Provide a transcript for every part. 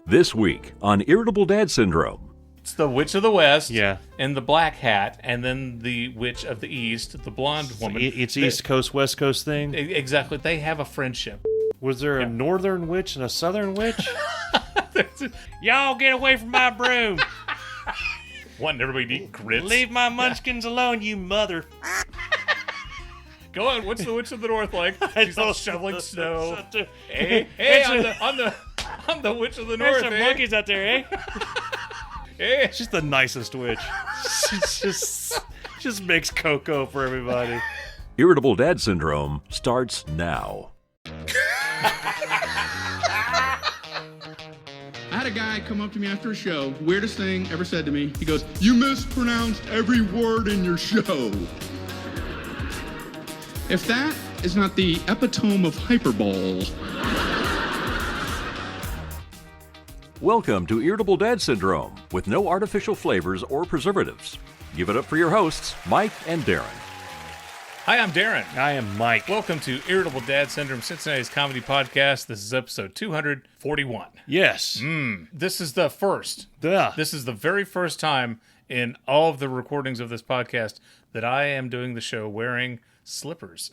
This week on Irritable Dad Syndrome. It's the Witch of the West, Yeah. and the black hat, and then the Witch of the East, the blonde woman. It's East Coast, West Coast thing. Exactly. They have a friendship. Was there a northern witch and a southern witch? Y'all get away from my broom. Wanting everybody to eat grits. Leave my munchkins alone, you mother. Go on. What's the Witch of the North like? She's all shoveling snow. Hey, It's I'm the Witch of the There's North. some eh? monkeys out there, eh? Hey. She's the nicest witch. She just makes cocoa for everybody. Irritable Dad Syndrome starts now. I had a guy come up to me after a show, weirdest thing ever said to me. He goes, "You mispronounced every word in your show." If that is not the epitome of hyperbole. Welcome to Irritable Dad Syndrome with no artificial flavors or preservatives. Give it up for your hosts, Mike and Darin. Hi, I'm Darin. I am Mike. Welcome to Irritable Dad Syndrome, Cincinnati's comedy podcast. This is episode 241. Yes. This is the first. Duh. This is the very first time in all of the recordings of this podcast that I am doing the show wearing slippers.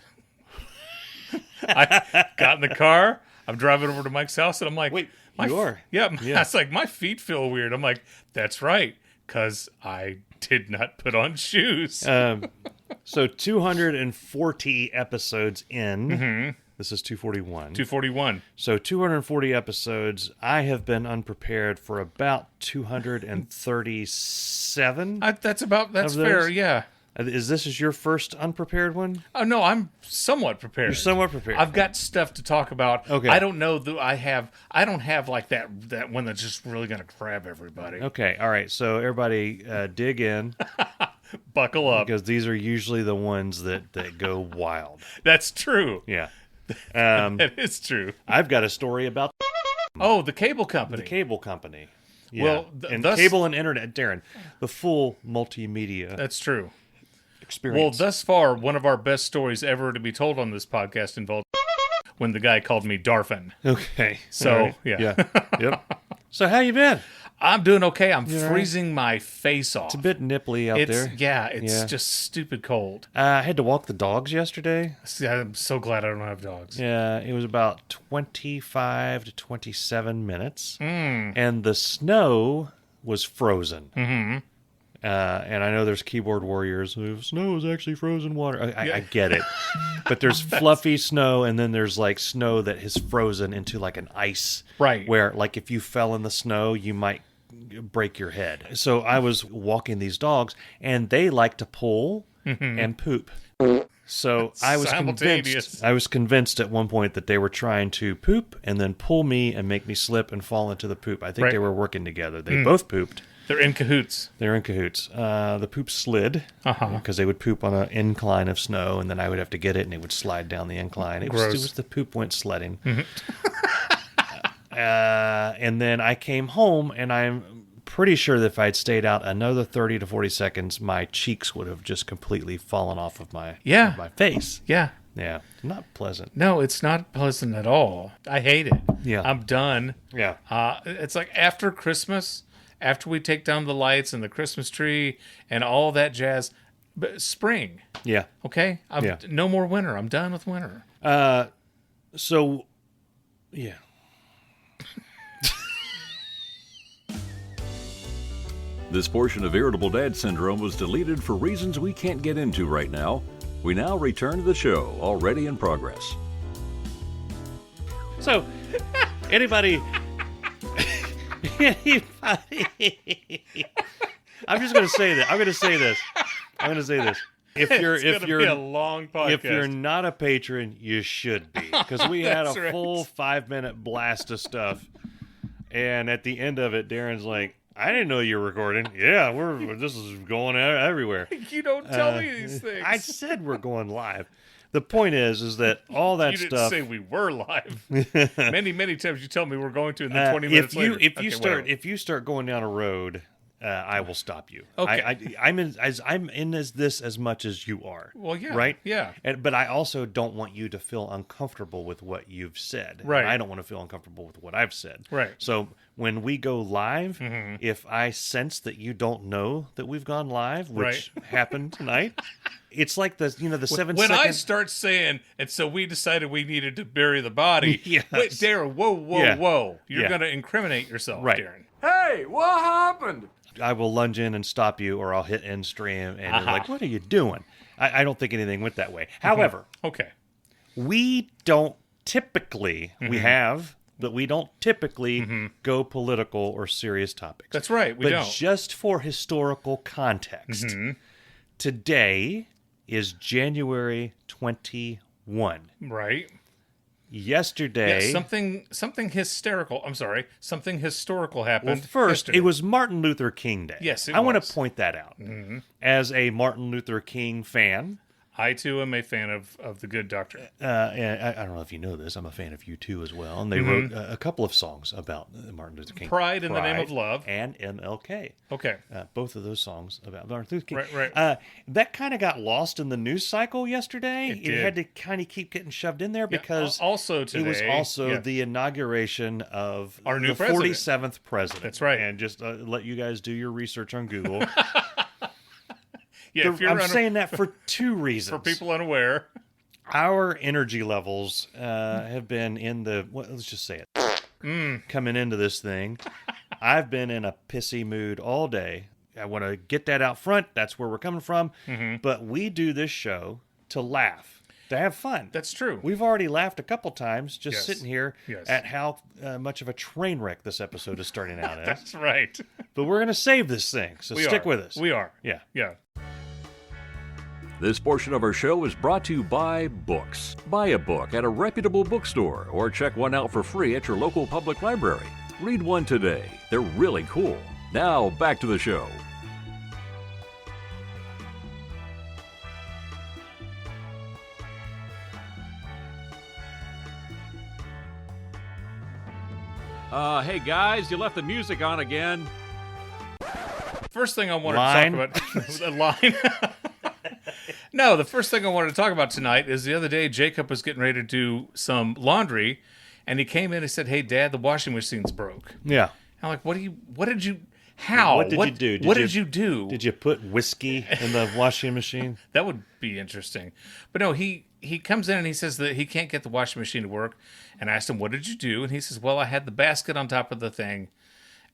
I got in the car. I'm driving over to Mike's house, and I'm like, Wait, my you are? Yeah. Yeah. It's like, my feet feel weird. I'm like, that's right, because I did not put on shoes. So 240 episodes in. Mm-hmm. This is 241. 241. So 240 episodes. I have been unprepared for about 237. That's Of fair, those? yeah. Is this your first unprepared one? Oh, no, I'm somewhat prepared. You're somewhat prepared. I've got stuff to talk about. Okay. I don't know that I don't have like that one that's just really going to grab everybody. Okay, all right. So everybody dig in Buckle up. because these are usually the ones that go wild. That's true. Yeah. That is true. I've got a story about Oh, the cable company. the cable company. Yeah. Well, and thus- cable and internet, Darin, the full multimedia That's true. Well, experience. thus far, one of our best stories ever to be told on this podcast involved when the guy called me Darfin. Okay. So, All right. yeah. Yep. So how you been? I'm doing okay. I'm You all right? freezing my face off. It's a bit nipply out there. Yeah, it's Yeah. just stupid cold. I had to walk the dogs yesterday. See, I'm so glad I don't have dogs. Yeah, it was about 25 to 27 minutes. Mm. And the snow was frozen. Mm-hmm. And I know there's keyboard warriors who snow is actually frozen water. I get it. But there's fluffy snow, and then there's like snow that is frozen into like an ice. Right. Where like if you fell in the snow, you might break your head. So I was walking these dogs, and they like to pull and poop. So I was Simultaneous. convinced at one point that they were trying to poop and then pull me and make me slip and fall into the poop. I think Right. they were working together. They both pooped. They're in cahoots. They're in cahoots. The poop slid because they would poop on an incline of snow, and then I would have to get it, and it would slide down the incline. It Gross. was the poop went sledding. And then I came home, and I'm pretty sure that if I'd stayed out another 30 to 40 seconds, my cheeks would have just completely fallen off of my face. Yeah. Yeah, not pleasant. No, it's not pleasant at all. I hate it. Yeah. I'm done. Yeah. It's like after Christmas, after we take down the lights and the Christmas tree and all that jazz, but spring, Yeah. okay? Yeah. No more winter. I'm done with winter. So, yeah. This portion of Irritable Dad Syndrome was deleted for reasons we can't get into right now. We now return to the show, already in progress. So, anybody... I'm just going to say that. I'm going to say this. If you're It's gonna be a long podcast. if you're not a patron, you should be, because we had a That's right. full 5-minute blast of stuff, and at the end of it, Darren's like, "I didn't know you were recording." Yeah, this is going everywhere. You don't tell me these things. I said we're going live. The point is that all that you didn't stuff. say we were live. many times you tell me we're going to, and then 20 minutes later. If you start going down a road, I will stop you. Okay. I'm in this as much as you are. Well, yeah, Right. yeah. But I also don't want you to feel uncomfortable with what you've said. Right. And I don't want to feel uncomfortable with what I've said. Right. So when we go live, if I sense that you don't know that we've gone live, which happened tonight, it's like the 7 when second. I start saying, and so we decided we needed to bury the body. Yes. Wait, Darin, whoa. You're Yeah. going to incriminate yourself, Right. Darin. Hey, what happened? I will lunge in and stop you, or I'll hit end stream, and you're like, "What are you doing?" I don't think anything went that way. However, Okay. we don't typically we have, but we don't typically go political or serious topics. That's right. We but don't. just for historical context, today is January 21. Right. Yesterday, Yeah, something hysterical. I'm sorry. Something historical happened. well, first, yesterday. it was Martin Luther King Day. Yes, it I want was. to point that out. As a Martin Luther King fan, I too am a fan of the Good Doctor. and I don't know if you know this, I'm a fan of U2 as well, and they wrote a couple of songs about Martin Luther King. Pride in the Name of Love. And MLK. Okay. Both of those songs about Martin Luther King. Right. That kind of got lost in the news cycle yesterday. It did. had to kind of keep getting shoved in there because also today, it was also yeah. the inauguration of Our new the president. 47th president. That's right. And just let you guys do your research on Google. Yeah, if you're I'm saying that for two reasons. for people unaware. Our energy levels have been in the, let's just say it, coming into this thing. I've been in a pissy mood all day. I want to get that out front. That's where we're coming from. But we do this show to laugh, to have fun. That's true. We've already laughed a couple times just Yes. sitting here Yes. at how much of a train wreck this episode is starting out as. That's right. But we're going to save this thing, so We stick are. with us. We are. Yeah. Yeah. This portion of our show is brought to you by books. Buy a book at a reputable bookstore or check one out for free at your local public library. Read one today. They're really cool. Now, back to the show. Hey guys, you left the music on again. First thing I wanted Line. to talk about the line. No, the first thing I wanted to talk about tonight is the other day Jacob was getting ready to do some laundry, and he came in and said, "Hey, Dad, the washing machine's broke." Yeah. I'm like, "What did you? How? What did you do? What did you do? Did you put whiskey in the washing machine? That would be interesting." But no, he comes in and he says that he can't get the washing machine to work. And I asked him, "What did you do?" And he says, "Well, I had the basket on top of the thing,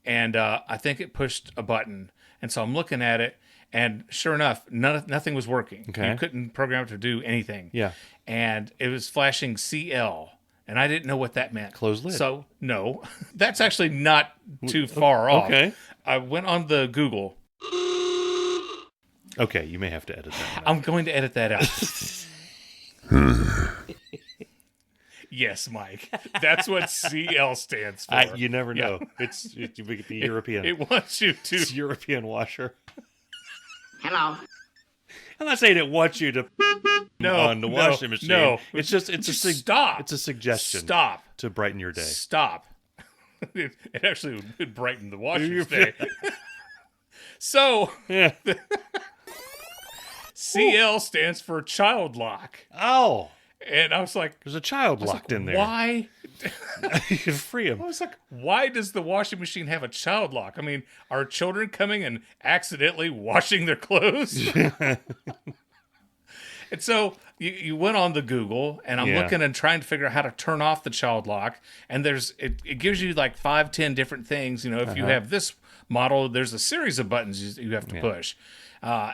and I think it pushed a button. And so I'm looking at it, and sure enough, nothing was working. Okay. You couldn't program it to do anything. Yeah. And it was flashing CL." And I didn't know what that meant. Closed lid. So, no. That's actually not too far off. Okay. I went on the Google. Okay, you may have to edit that. I'm going to edit that out. Yes, Mike. That's what CL stands for. You never Yeah. know. It's the European. It wants you to. It's European washer. Hello. I'm not saying it wants you to on the washing machine. No. It's just Stop. It's a suggestion. Stop. To brighten your day. Stop. It actually would brighten the washer's day. So, Yeah. CL stands for child lock. Oh, And I was like, there's a child locked in there. why? You can free him. I was like, why does the washing machine have a child lock? I mean, are children coming and accidentally washing their clothes? And so you went on the Google, and I'm Yeah. looking and trying to figure out how to turn off the child lock. And it gives you like 5-10 different things. You know, if you have this model, there's a series of buttons you have to push.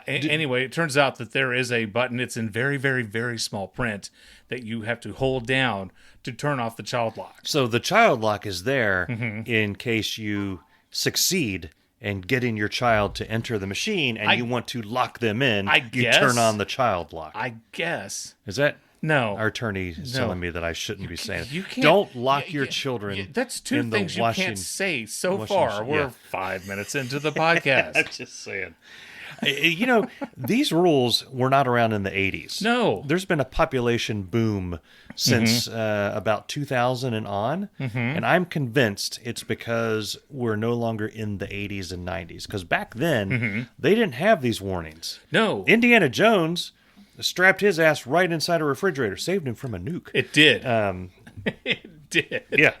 Anyway, it turns out that there is a button. It's in very, very, very small print that you have to hold down to turn off the child lock. So the child lock is there Mm-hmm. in case you succeed in getting your child to enter the machine and you want to lock them in. I you guess. turn on the child lock. I guess. Is that No. our attorney is telling me that I shouldn't be saying it? You can't. Don't lock your children. That's two in the things you washing- can't say so washing far. machine. We're Yeah. 5 minutes into the podcast. I'm just saying. You know, these rules were not around in the 80s. No. There's been a population boom since about 2000 and on. And I'm convinced it's because we're no longer in the 80s and 90s. Because back then, they didn't have these warnings. No. Indiana Jones strapped his ass right inside a refrigerator, saved him from a nuke. It did. It did. Yeah.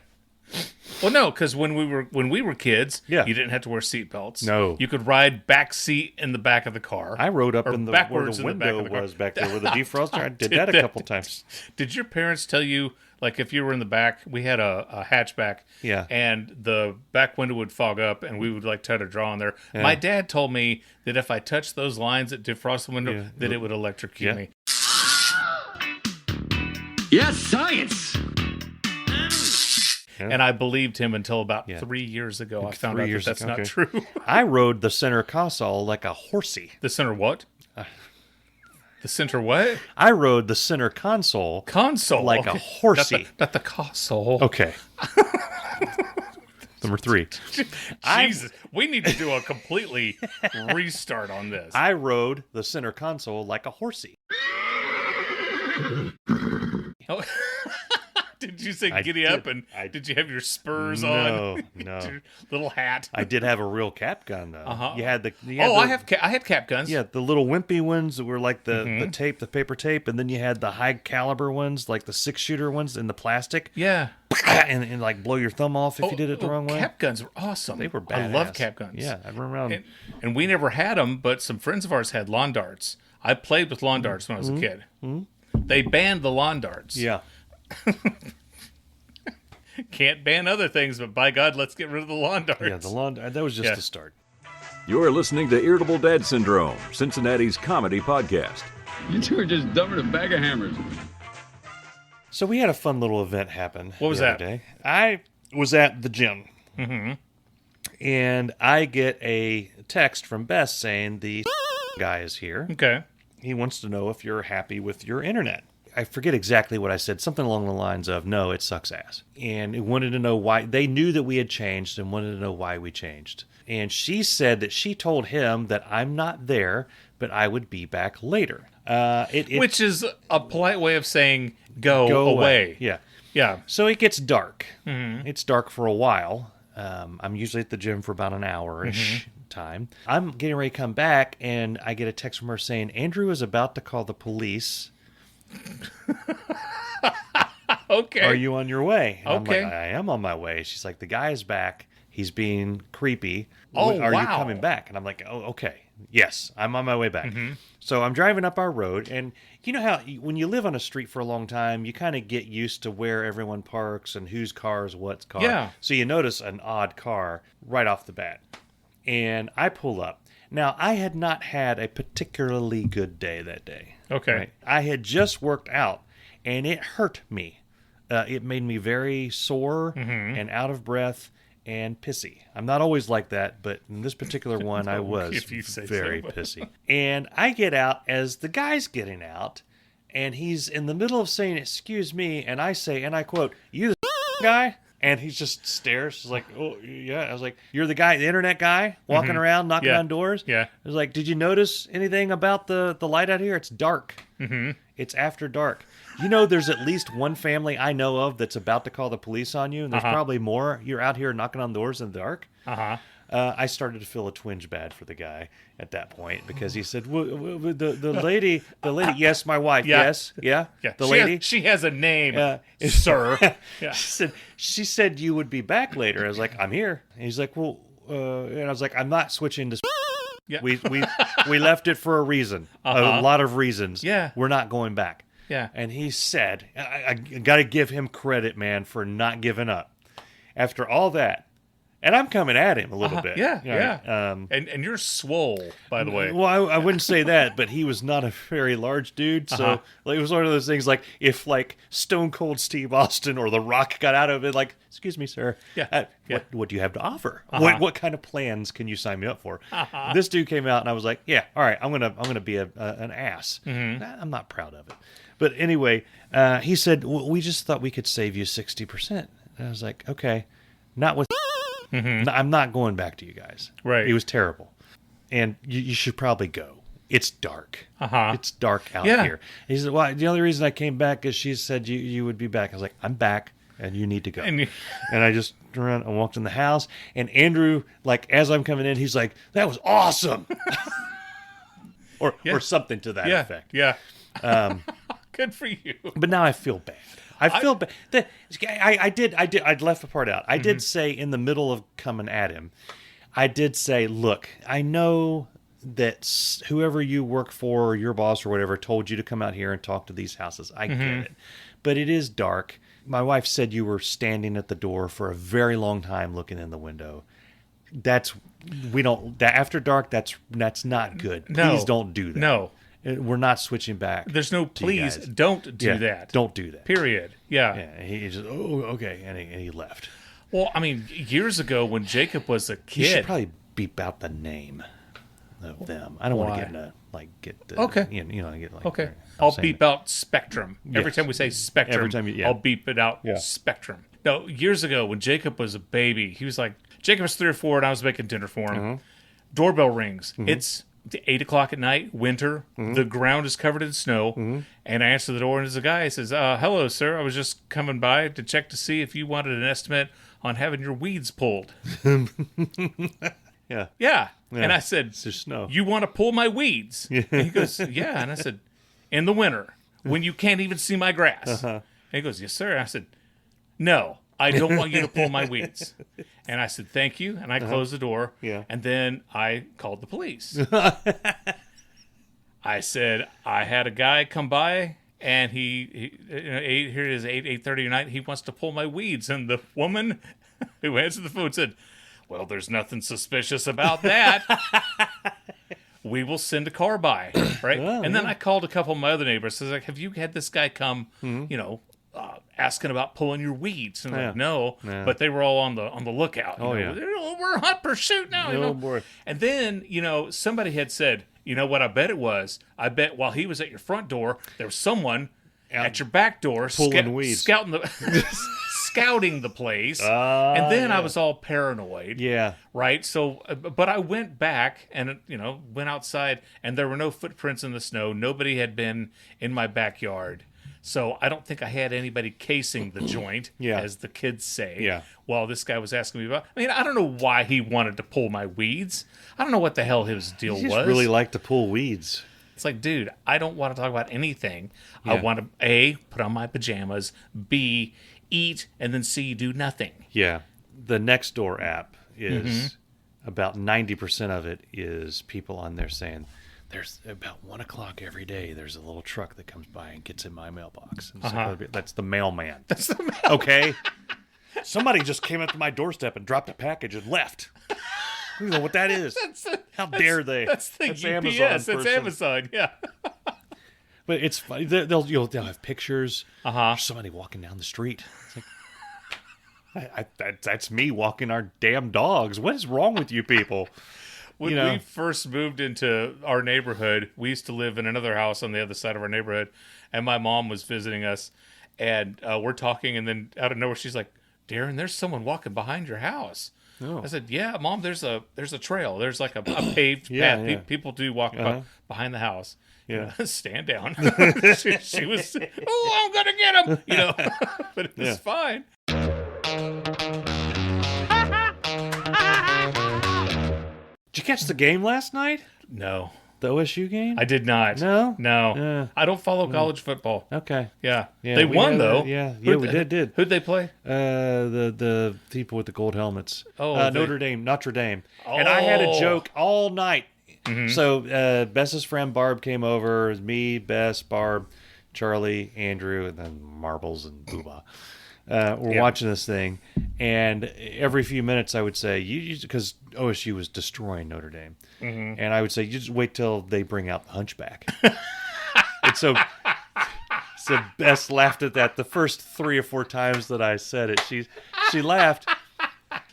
Well, no, because when we were kids, Yeah. you didn't have to wear seatbelts. No. You could ride back seat in the back of the car. I rode up or in where backwards the in the back window of the car. was back there with a defroster. I did that a couple times. Did your parents tell you, like, if you were in the back, we had a hatchback, Yeah. and the back window would fog up, and we would, like, try to draw on there. Yeah. My dad told me that if I touched those lines that defrost the window, Yeah. that it would electrocute Yeah. me. Yes, science. Yeah. And I believed him until about Yeah. 3 years ago. I found 3 out that years that's ago, not okay. true. I rode the center console like a horsey. The center what? The center what? I rode the center console Console. like a Okay. horsey. Not the console. Okay. Number 3. Jesus. We need to do a completely restart on this. I rode the center console like a horsey. Oh. Did you say I giddy did. up and did you have your spurs on? No, no. Your little hat. I did have a real cap gun though. Uh-huh. You had the I had cap guns. Yeah, the little wimpy ones that were like the Mm-hmm. tape, the paper tape, and then you had the high caliber ones, like the 6-shooter ones in the plastic, Yeah. and like blow your thumb off if you did it the wrong way. Cap guns were awesome. They were I badass. love cap guns. Yeah, I run around. And we never had them, but some friends of ours had lawn darts. I played with lawn darts when I was a kid. They banned the lawn darts. Yeah. Can't ban other things, but by God, let's get rid of the lawn darts. Yeah, the lawn. That was just Yeah. the start. You're listening to Irritable Dad Syndrome, Cincinnati's comedy podcast. You two are just dumber than a bag of hammers. So we had a fun little event happen. What was the that? other day. I was at the gym, and I get a text from Bess saying the guy is here. Okay. He wants to know if you're happy with your internet. I forget exactly what I said, something along the lines of, no, it sucks ass. And he wanted to know why. They knew that we had changed and wanted to know why we changed. And she said that she told him that I'm not there, but I would be back later. Which is a polite way of saying go away. Yeah. Yeah. So it gets dark. It's dark for a while. I'm usually at the gym for about an hour-ish time. I'm getting ready to come back, and I get a text from her saying, Andrew is about to call the police. Okay. Are you on your way? And Okay. I'm like, I am on my way. She's like, the guy is back. He's being creepy. Oh, Are you wow. coming back? And I'm like, oh, okay. Yes, I'm on my way back. So I'm driving up our road, and you know how when you live on a street for a long time, you kind of get used to where everyone parks and whose car is what's car. Yeah. So you notice an odd car right off the bat. And I pull up. Now, I had not had a particularly good day that day. Okay. Right? I had just worked out, and it hurt me. It made me very sore and out of breath and pissy. I'm not always like that, but in this particular one, I was If you say very so. pissy. And I get out as the guy's getting out, and he's in the middle of saying, excuse me, and I say, and I quote, you the guy? And he just stares. He's like, oh, yeah. I was like, you're the guy, the internet guy, walking around, knocking Yeah. on doors? Yeah. I was like, did you notice anything about the light out here? It's dark. It's after dark. You know, there's at least one family I know of that's about to call the police on you, and there's probably more. You're out here knocking on doors in the dark. I started to feel a twinge bad for the guy at that point because he said, the lady, yes, my wife, Yeah. yes, yeah, Yeah. the She lady. has, she has a name, Yeah. sir. Yeah. She said you would be back later. I was like, I'm here. And he's like, well, and I was like, I'm not switching to. Yeah. We left it for a reason, a lot of reasons. Yeah. We're not going back. Yeah. And he said, I got to give him credit, man, for not giving up. After all that, and I'm coming at him a little bit. Yeah. You know, And you're swole, by the way. Well, I wouldn't say that, but he was not a very large dude. So like, it was one of those things like if like Stone Cold Steve Austin or The Rock got out of it, like, excuse me, sir. Yeah. What do you have to offer? What kind of plans can you sign me up for? This dude came out and I was like, yeah, all right, I'm gonna be an ass. I'm not proud of it. But anyway, he said, we just thought we could save you 60%. And I was like, okay, not with. I'm not going back to you guys. Right. It was terrible. And you should probably go. It's dark. It's dark out Yeah. here. He said, well, the only reason I came back is she said you would be back. I was like, I'm back, and you need to go. And And I just turned around and walked in the house. And Andrew, like, as I'm coming in, he's like, that was awesome. or something to that yeah. effect. Yeah. Good for you. But now I feel bad. I feel bad. I left the part out. I did say in the middle of coming at him, I did say, look, I know that whoever you work for or your boss or whatever told you to come out here and talk to these houses. I get it. But it is dark. My wife said you were standing at the door for a very long time looking in the window. After dark, that's not good. No. Please don't do that. No. We're not switching back. There's no please don't do that. Don't do that. Period. Yeah. Yeah. He just, okay. And he left. Well, I mean, years ago when Jacob was a kid. You should probably beep out the name of them. I don't want to get okay. Okay. I'll beep out Spectrum. Every time we say Spectrum, Every time I'll beep it out Spectrum. No, years ago when Jacob was a baby, he was like, Jacob was 3 or 4 and I was making dinner for him. Doorbell rings. It's 8 o'clock at night, winter. The ground is covered in snow. And I answer the door and there's a guy. He says, hello, sir. I was just coming by to check to see if you wanted an estimate on having your weeds pulled. Yeah. And I said, it's just snow. You want to pull my weeds? And he goes, yeah. And I said, in the winter, when you can't even see my grass. And he goes, yes, sir. And I said, no, I don't want you to pull my weeds. And I said, thank you. And I closed the door. Yeah. And then I called the police. I said, I had a guy come by and he here it is 8:30 at night. He wants to pull my weeds. And the woman who answered the phone said, well, there's nothing suspicious about that. We will send a car by, right? And then I called a couple of my other neighbors. I was like, have you had this guy come, asking about pulling your weeds? And like, no. But they were all on the lookout. We're in hot pursuit now. Boy. And then, somebody had said, you know what I bet it was? I bet while he was at your front door, there was someone at your back door pulling weeds. Scouting the place, and then I was all paranoid. Yeah. Right? So, but I went back and, went outside, and there were no footprints in the snow. Nobody had been in my backyard. So I don't think I had anybody casing the joint, as the kids say. Yeah. While this guy was asking me about. I mean, I don't know why he wanted to pull my weeds. I don't know what the hell his deal was. He just really liked to pull weeds. It's like, dude, I don't want to talk about anything. I want to, A, put on my pajamas, B, eat, and then C, do nothing. Yeah. The Nextdoor app is about 90% of it is people on there saying, there's about 1 o'clock every day, there's a little truck that comes by and gets in my mailbox. And so that's the mailman. That's the mailman. Okay. Somebody just came up to my doorstep and dropped a package and left. I don't know what that is. How dare they? That's the UPS. That's Amazon. Yeah. But it's funny. They'll have pictures. Uh-huh. Somebody walking down the street. It's like, that's me walking our damn dogs. What is wrong with you people? When we first moved into our neighborhood, we used to live in another house on the other side of our neighborhood, and my mom was visiting us, and we're talking, and then out of nowhere, she's like, Darin, there's someone walking behind your house. Oh. I said, yeah, Mom, there's a trail. There's like a paved path. Yeah. People do walk behind the house. Yeah. Stand down. she was, I'm going to get him. But it was fine. Did you catch the game last night? No. The OSU game? I did not. No. I don't follow college football. Okay. Yeah. They won, though. We did. Who'd they play? The people with the gold helmets. Notre Dame. Oh. And I had a joke all night. Mm-hmm. So Bess's friend Barb came over. It was me, Bess, Barb, Charlie, Andrew, and then Marbles and Booba. We're watching this thing, and every few minutes I would say, because OSU was destroying Notre Dame, and I would say, you just wait till they bring out the Hunchback. And so Bess laughed at that the first 3 or 4 times that I said it. She laughed.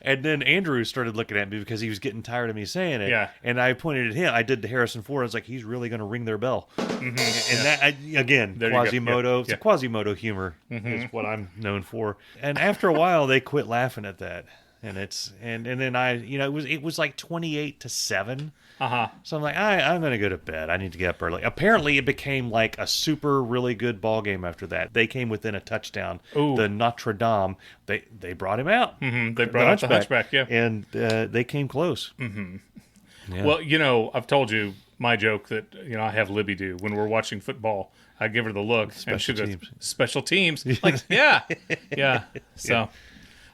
And then Andrew started looking at me because he was getting tired of me saying it. Yeah. And I pointed at him. I did the Harrison Ford. I was like, he's really going to ring their bell. Mm-hmm. And that, again, Quasimodo. It's a Quasimodo humor is what I'm known for. And after a while, they quit laughing at that. And then it was like 28-7. So I'm like, I'm going to go to bed. I need to get up early. Apparently, it became like a super really good ball game after that. They came within a touchdown. Ooh. The Notre Dame, they brought him out. Mm-hmm. They brought out the Hunchback, yeah. And they came close. Mm-hmm. Yeah. Well, I've told you my joke that, I have Libby do when we're watching football. I give her the look. Special and she goes, teams. special teams. Like, yeah. Yeah. So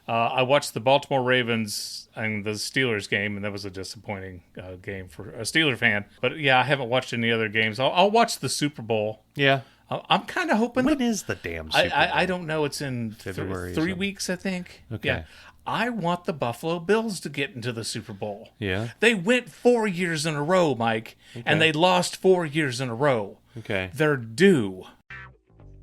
I watched the Baltimore Ravens and the Steelers game, and that was a disappointing game for a Steeler fan. But, yeah, I haven't watched any other games. I'll watch the Super Bowl. Yeah. I'm kind of hoping. When is the damn Super Bowl? I don't know. It's in February. 3 weeks, I think. Okay. Yeah. I want the Buffalo Bills to get into the Super Bowl. Yeah. They went 4 years in a row, Mike, and they lost 4 years in a row. Okay. They're due.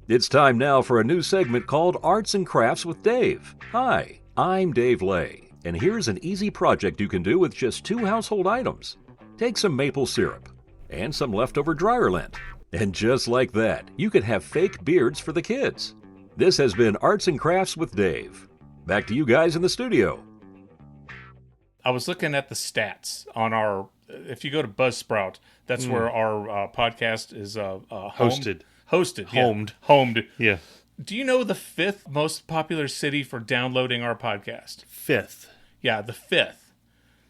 It's time now for a new segment called Arts and Crafts with Dave. Hi, I'm Dave Lay, and here's an easy project you can do with just 2 household items. Take some maple syrup and some leftover dryer lint. And just like that, you can have fake beards for the kids. This has been Arts and Crafts with Dave. Back to you guys in the studio. I was looking at the stats on our. If you go to Buzzsprout, that's where our podcast is Hosted. Hosted. Homed. Yeah. Homed. Yeah. Do you know the 5th most popular city for downloading our podcast? 5th. Yeah, the 5th.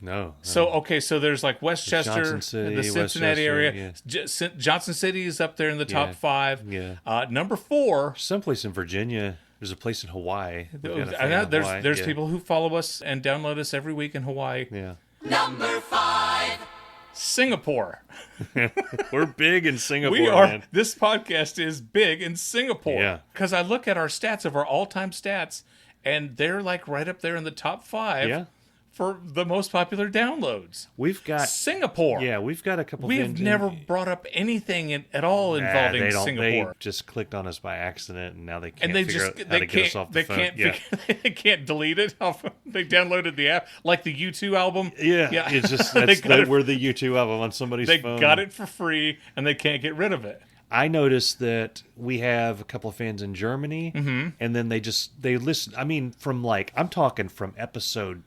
No. So there's like Westchester, Johnson City, the Cincinnati Westchester, area. Johnson City is up there in the top 5. Yeah. Number 4. Someplace in Virginia. There's a place in Hawaii. We've got a fan I know in there's Hawaii. people who follow us and download us every week in Hawaii. Yeah. Singapore. We're big in Singapore, We are. man. This podcast is big in Singapore. Yeah. Because I look at our stats of our all-time stats, and they're like right up there in the top 5 Yeah. for the most popular downloads. We've got Singapore. Yeah, we've got a couple We things have in- never brought up anything at all involving they don't. Singapore. They just clicked on us by accident, and now they can't And they figure just out how to get us off the phone. They can't delete it. They downloaded the app, like the U2 album. Yeah, it's just we're the U2 album on somebody's They phone. got it for free, and they can't get rid of it. I noticed that we have a couple of fans in Germany, and then they listen. I mean, I'm talking from episode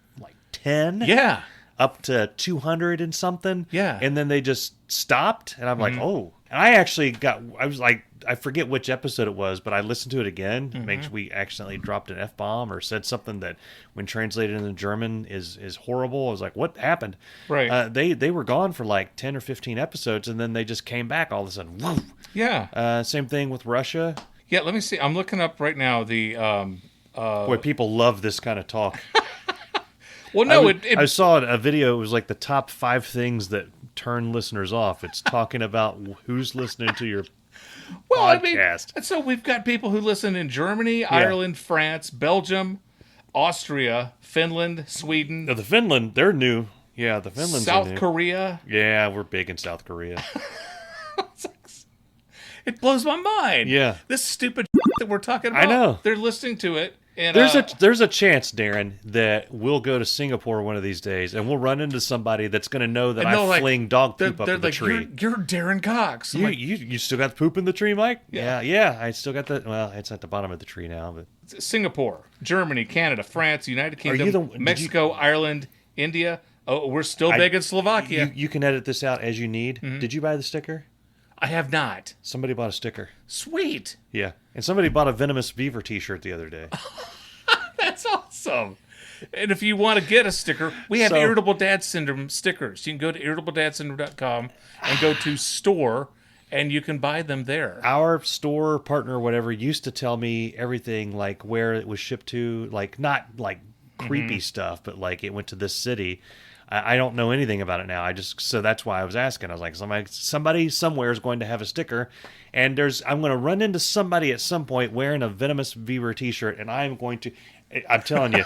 10, Yeah. up to 200 and something, Yeah. and then they just stopped, and I'm like, oh. And I was like, I forget which episode it was, but I listened to it again. Make sure we accidentally dropped an F-bomb or said something that, when translated into German, is horrible. I was like, what happened? Right. They were gone for like 10 or 15 episodes, and then they just came back all of a sudden. Woo! Yeah. Same thing with Russia. Yeah, let me see. I'm looking up right now the... Boy, people love this kind of talk. well, no, I saw a video. It was like the top 5 things that turn listeners off. It's talking about who's listening to your podcast. I mean, so we've got people who listen in Germany, Ireland, France, Belgium, Austria, Finland, Sweden, No, the Finland, they're new. Yeah, the Finland's South new. Korea. Yeah, we're big in South Korea. It blows my mind. Yeah. This stupid that we're talking about. I know. They're listening to it. And, There's a chance, Darin, that we'll go to Singapore one of these days, and we'll run into somebody that's going to know that I fling dog poop up in the tree. You're Darin Cox. I'm You still got the poop in the tree, Mike? Yeah. Yeah. I still got the. Well, it's at the bottom of the tree now, but Singapore, Germany, Canada, France, United you Kingdom, the- Mexico, Ireland, India. Oh, we're still big in Slovakia. you can edit this out as you need. Mm-hmm. Did you buy the sticker? I have not. Somebody bought a sticker. Sweet. Yeah, and somebody bought a Venomous Beaver T-shirt the other day. That's awesome. And if you want to get a sticker, we have Irritable Dad Syndrome stickers. You can go to irritabledadsyndrome.com and go to store, and you can buy them there. Our store partner, or whatever, used to tell me everything, like where it was shipped to, like not like creepy stuff, but like it went to this city. I don't know anything about it now. So that's why I was asking. I was like, somebody somewhere is going to have a sticker, and I'm going to run into somebody at some point wearing a Venomous Beaver T-shirt, and I'm telling you,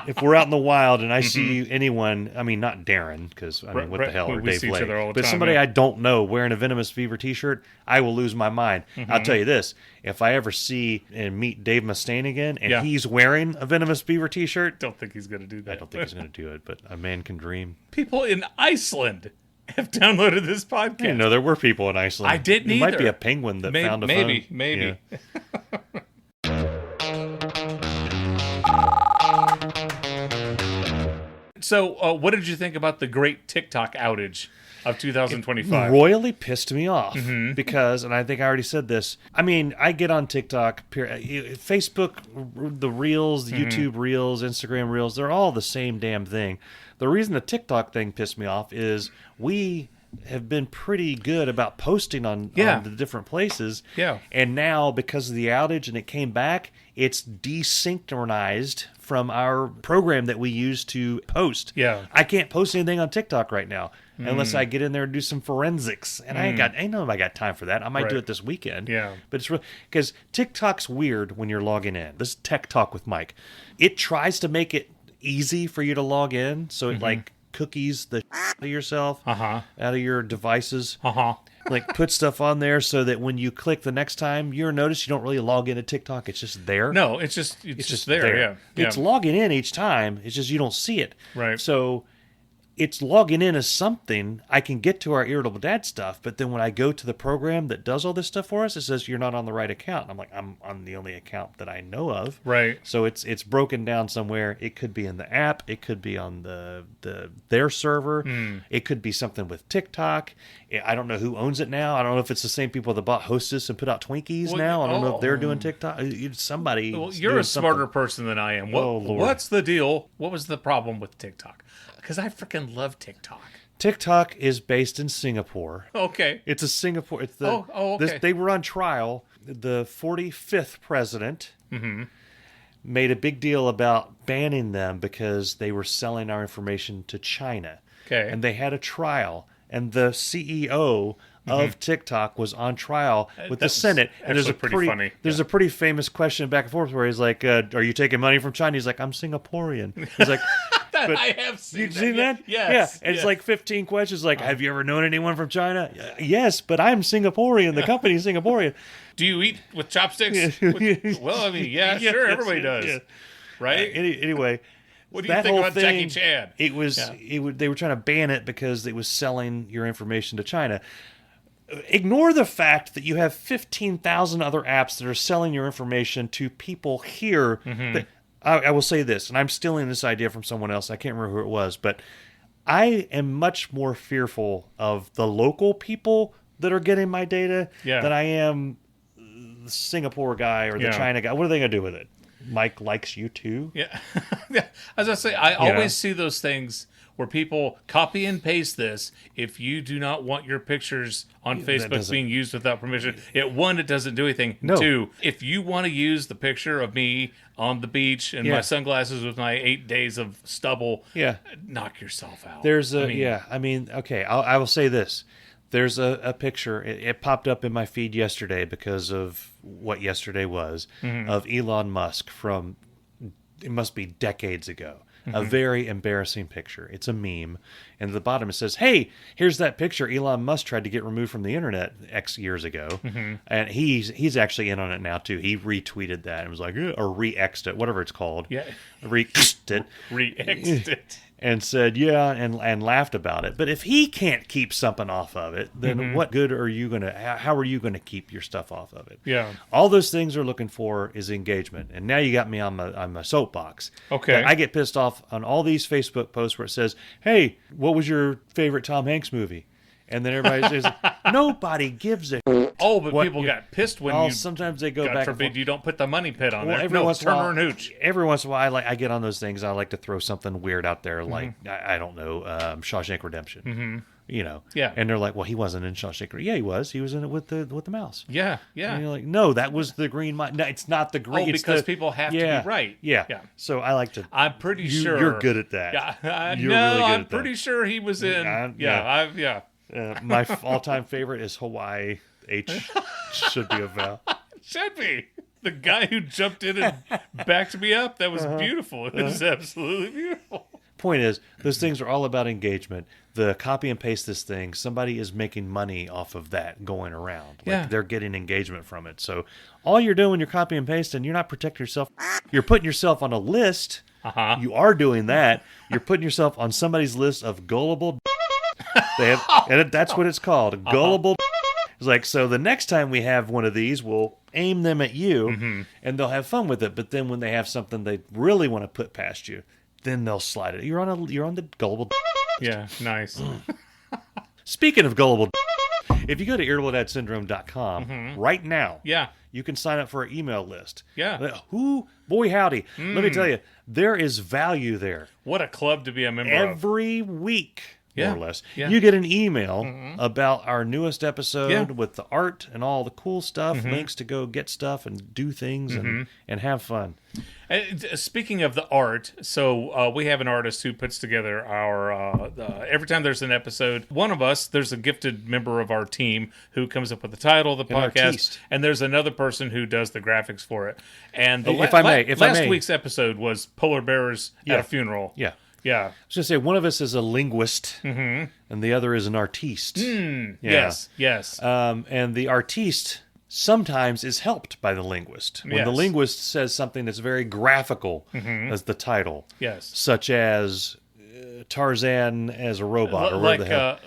if we're out in the wild and I see anyone, I mean, not Darin, because, I mean, what the hell, or we Dave see each Blake, other all the but time, somebody yeah. I don't know wearing a Venomous Beaver T-shirt, I will lose my mind. I'll tell you this, if I ever see and meet Dave Mustaine again, and he's wearing a Venomous Beaver T-shirt, Don't think he's going to do that. I don't think he's going to do it, but a man can dream. People in Iceland have downloaded this podcast. I didn't know there were people in Iceland. I didn't It might either. be a penguin that found a phone. Maybe. Yeah. So, what did you think about the great TikTok outage of 2025? Royally pissed me off Mm-hmm. because, and I think I already said this, I mean, I get on TikTok, Facebook, the Reels, the Mm-hmm. YouTube Reels, Instagram Reels, they're all the same damn thing. The reason the TikTok thing pissed me off is we have been pretty good about posting on the different places. Yeah. And now, because of the outage and it came back, it's desynchronized from our program that we use to post. Yeah. I can't post anything on TikTok right now unless I get in there and do some forensics. And I ain't know if I got time for that. I might do it this weekend. Yeah. But it's because TikTok's weird when you're logging in. This is Tech Talk with Mike. It tries to make it easy for you to log in. So it like cookies the out of yourself out of your devices. Like put stuff on there so that when you click the next time, you'll notice you don't really log into TikTok. It's just there. No, it's just there. Yeah. It's logging in each time. It's just you don't see it. Right. So it's logging in as something. I can get to our Irritable Dad stuff, but then when I go to the program that does all this stuff for us, it says you're not on the right account. And I'm like, I'm on the only account that I know of. Right. So it's broken down somewhere. It could be in the app. It could be on their server. It could be something with TikTok. I don't know who owns it now. I don't know if it's the same people that bought Hostess and put out Twinkies now. I don't know if they're doing TikTok. Somebody. Well, you're a smarter person than I am. Oh, Lord. What's the deal? What was the problem with TikTok? Because I freaking love TikTok. TikTok is based in Singapore. Okay. It's a Singapore. It's the. okay. They were on trial. The 45th president made a big deal about banning them because they were selling our information to China. Okay. And they had a trial, and the CEO of TikTok was on trial with the Senate. And there's a pretty funny. There's a pretty famous question back and forth where he's like, "Are you taking money from China?" He's like, "I'm Singaporean." He's like. But I have seen You've seen that? Yes. Yeah. And it's like 15 questions like, have you ever known anyone from China? Yes, but I'm Singaporean. The company's Singaporean. Do you eat with chopsticks? Well, I mean, yeah, sure. Everybody does. Yeah. Right? Anyway. What do you think about Jackie Chan? It was, they were trying to ban it because it was selling your information to China. Ignore the fact that you have 15,000 other apps that are selling your information to people here that, I will say this, and I'm stealing this idea from someone else. I can't remember who it was, but I am much more fearful of the local people that are getting my data than I am the Singapore guy or the China guy. What are they going to do with it? Mike likes you too? Yeah. As I say, I always see those things where people copy and paste this. If you do not want your pictures on Facebook being used without permission, it doesn't do anything. No. 2, if you want to use the picture of me on the beach and my sunglasses with my 8 days of stubble, knock yourself out. I will say this. There's a picture. It popped up in my feed yesterday because of what yesterday was, of Elon Musk from, it must be decades ago. A very embarrassing picture. It's a meme. And at the bottom it says, hey, here's that picture Elon Musk tried to get removed from the internet X years ago. And he's actually in on it now too. He retweeted that and was like, or re-X'd it, whatever it's called. Yeah. Re-X'd it. Re-X'd it. And said, and laughed about it. But if he can't keep something off of it, then what good are you going to, how are you going to keep your stuff off of it? Yeah. All those things are looking for is engagement. And now you got me on my soapbox. Okay. I get pissed off on all these Facebook posts where it says, hey, what was your favorite Tom Hanks movie? And then everybody says, nobody gives a Oh, but people got pissed when you. Sometimes they go God back. forbid you don't put the money pit on there. Every once in a while, Turner and Hooch. Every once in a while, I get on those things. I like to throw something weird out there, like I don't know, Shawshank Redemption. You know, And they're like, well, he wasn't in Shawshank. Yeah, he was. He was in it with the mouse. Yeah. And you're like, no, that was the green. No, it's not the green. Oh, because people have to be right. Yeah. So I like to. I'm pretty sure you're good at that. Yeah. You're really good I'm at pretty sure he was in. My all-time favorite is Hawaii. H should be a vowel. Should be. The guy who jumped in and backed me up, that was beautiful. It was absolutely beautiful. Point is, those things are all about engagement. The copy and paste this thing, somebody is making money off of that going around. They're getting engagement from it. So all you're doing, you're copy and pasting, you're not protecting yourself. You're putting yourself on a list. You are doing that. You're putting yourself on somebody's list of gullible. That's what it's called, gullible. It's like, so the next time we have one of these, we'll aim them at you, and they'll have fun with it. But then when they have something they really want to put past you, then they'll slide it. You're on the gullible. Yeah, nice. Speaking of gullible, if you go to irritabledadsyndrome.com right now, you can sign up for an email list. Yeah. Boy, howdy. Let me tell you, there is value there. What a club to be a member of. Every week, more or less. Yeah. You get an email about our newest episode with the art and all the cool stuff, links to go get stuff and do things and have fun. And speaking of the art, so we have an artist who puts together our every time there's an episode, one of us, there's a gifted member of our team who comes up with the title of the podcast, artiste. and there's another person who does the graphics for it. And the If I may. last week's episode was Polar Bears at a Funeral. Yeah. Yeah. I was going to say, one of us is a linguist, and the other is an artiste. Yes. And the artiste sometimes is helped by the linguist. When the Yes. linguist says something that's very graphical as the title, Yes. such as Tarzan as a robot, or whatever the hell.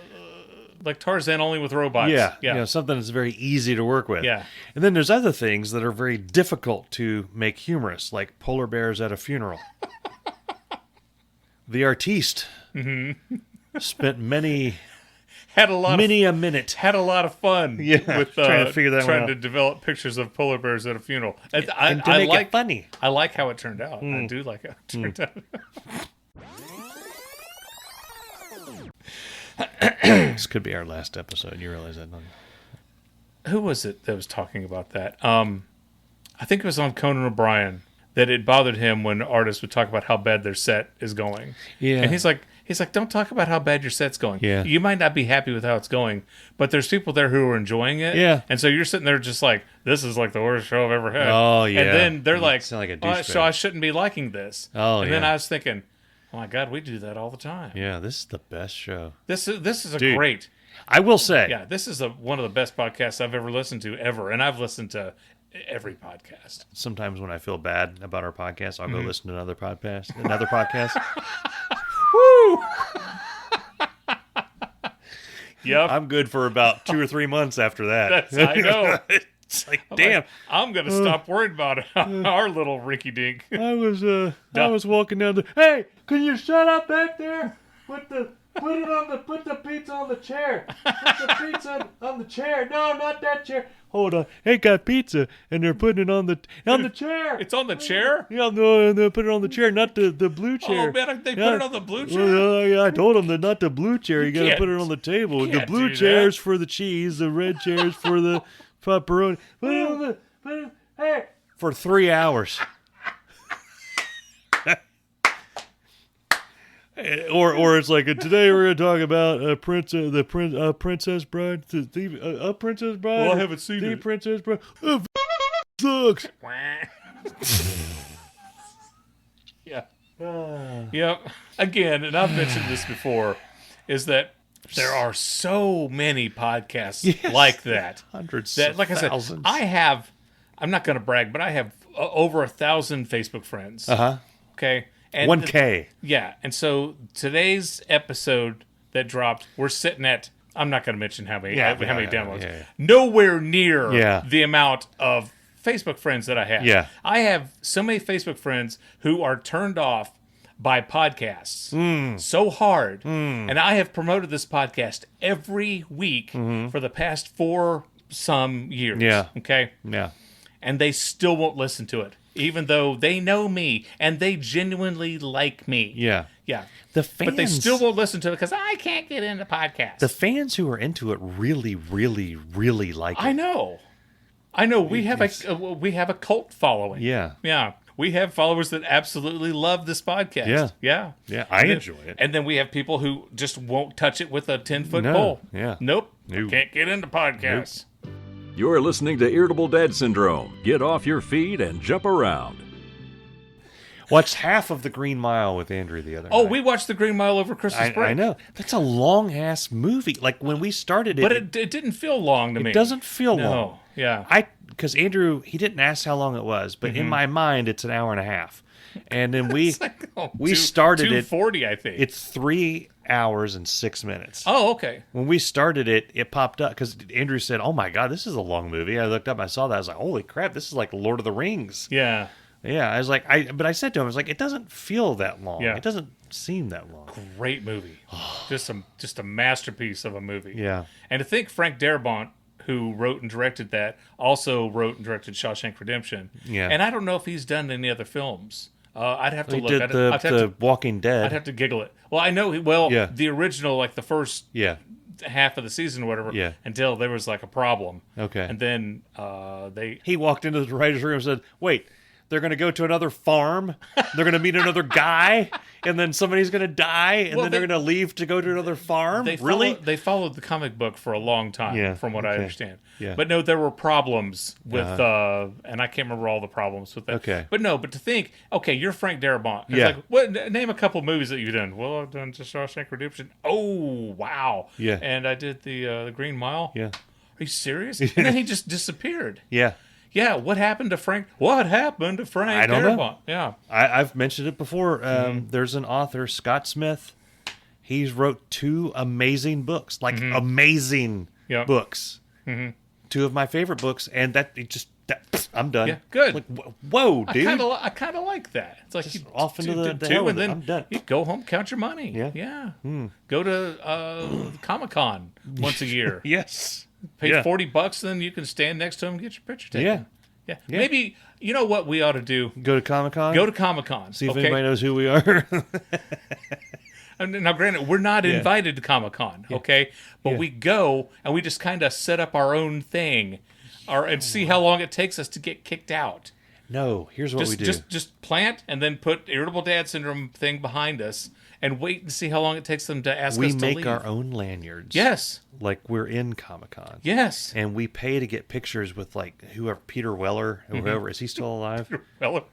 Like Tarzan, only with robots. Yeah, Yeah. something that's very easy to work with. Yeah. And then there's other things that are very difficult to make humorous, like polar bears at a funeral. The artiste spent many Had a lot a minute. had a lot of fun with trying to figure that one trying out. to develop pictures of polar bears at a funeral. And And to I make like it funny. I like how it turned out. I do like how it turned out. This could be our last episode. You realize that, don't you? Who was it that was talking about that? I think it was on Conan O'Brien that it bothered him when artists would talk about how bad their set is going. Yeah. And he's like, don't talk about how bad your set's going. Yeah. You might not be happy with how it's going, but there's people there who are enjoying it. Yeah. And so you're sitting there just like, this is like the worst show I've ever had. Oh, yeah. And then they're You like, sound like a oh, so douchebag. I shouldn't be liking this. Oh, and then yeah. I was thinking, oh my God, we do that all the time. Yeah, this is the best show. This is a Dude. great. I will say, Yeah, this is one of the best podcasts I've ever listened to ever, and I've listened to every podcast. sometimes when I feel bad about our podcast, I'll go listen to another podcast. Woo! Yep, I'm good for about 2 or 3 months after that. I know. It's like, damn. I'm gonna stop worrying about our little rinky dink. I was walking down the. Hey, can you shut up back there? Put the pizza on the chair. Put the pizza on the chair. No, not that chair. Hold on. Hey, got pizza, and they're putting it on the chair. It's on the chair. Yeah, no, and they put it on the chair, not the blue chair. Oh man, they put it on the blue chair. Well, yeah, I told them that not the blue chair. You got to can't- put it on the table. The can't blue do chair's that. for the cheese. The red chair's for the pepperoni. Hey, for 3 hours. Or it's like today we're going to talk about Princess Bride, Princess Bride. Well, I haven't seen the it. Princess Bride. Sucks. Yeah. Yep. Again, and I've mentioned this before, is that there are so many podcasts like that. Hundreds That, of like thousands. I said, I'm not going to brag, but I have over 1,000 Facebook friends. Uh-huh. Okay. And 1K. Yeah. And so today's episode that dropped, we're sitting at, I'm not going to mention how many downloads. yeah. Nowhere near Yeah. the amount of Facebook friends that I have. Yeah. I have so many Facebook friends who are turned off by podcasts so hard. And I have promoted this podcast every week for the past 4 some years. Yeah. Okay. Yeah. And they still won't listen to it, even though they know me and they genuinely like me. Yeah. Yeah. The fans, But they still won't listen to it because I can't get into podcasts. the fans who are into it really, really, really like it. I know. We have a cult following. Yeah. Yeah. We have followers that absolutely love this podcast. Yeah. Yeah. Yeah, I enjoy it. And then we have people who just won't touch it with a 10-foot No, pole. yeah. Nope. No. Can't get into podcasts. You're listening to Irritable Dad Syndrome. Get off your feet and jump around. Watched half of the Green Mile with Andrew the other Oh, night. we watched The Green Mile over Christmas break. I know. That's a long-ass movie. Like, when we started it... But it didn't feel long to me. it doesn't feel No. long. Yeah. Because Andrew, he didn't ask how long it was, but in my mind, it's an hour and a half. And then we started it... 2:40, I think. It's 3 hours and 6 minutes. Oh, okay. When we started it, it popped up because Andrew said, "Oh my God, this is a long movie." I looked up, I saw that, I was like, "Holy crap, this is like Lord of the Rings." Yeah. Yeah, I was like, but I said to him, I was like, "It doesn't feel that long. Yeah. It doesn't seem that long." Great movie. just a masterpiece of a movie. Yeah, And to think Frank Darabont, who wrote and directed that, also wrote and directed Shawshank Redemption. Yeah. And I don't know if he's done any other films. I'd have to He look. did the Walking Dead. I'd have to giggle it. Well, I know. The original, like the first half of the season or whatever, until there was like a problem. Okay. And then He walked into the writer's room and said, wait, they're going to go to another farm, they're going to meet another guy, and then somebody's going to die, and then they're going to leave to go to another farm? They followed the comic book for a long time, from what I understand. Yeah. But no, there were problems with, and I can't remember all the problems with that. Okay. But no, but to think, okay, you're Frank Darabont. Yeah. Like, name a couple movies that you've done. Well, I've done just Shawshank Redemption. Oh, wow. Yeah. And I did the Green Mile. Yeah. Are you serious? And then he just disappeared. Yeah. Yeah, what happened to Frank? What happened to Frank I don't Darabont? know. Yeah. I've mentioned it before. There's an author, Scott Smith. He's wrote 2 amazing books, amazing books. Mm-hmm. 2 of my favorite books, and I'm done. Yeah, good. Like, whoa, dude! I kind of like that. It's like just you off into the do hell 2, with and it. then I'm done. you go home, count your money. Yeah. Go to Comic-Con once a year. Yes. Pay $40, then you can stand next to him and get your picture taken. Yeah. Maybe you know what we ought to do. Go to Comic-Con. Go to Comic-Con. See if anybody knows who we are. Now, granted, we're not invited to Comic-Con, okay? But we go and we just kind of set up our own thing, and see how long it takes us to get kicked out. No, here's what we do. Just plant and then put Irritable Dad Syndrome thing behind us and wait and see how long it takes them to ask us to leave. We make our own lanyards. Yes. Like we're in Comic-Con. Yes. And we pay to get pictures with like whoever, Peter Weller or whoever. Is he still alive? Peter Weller.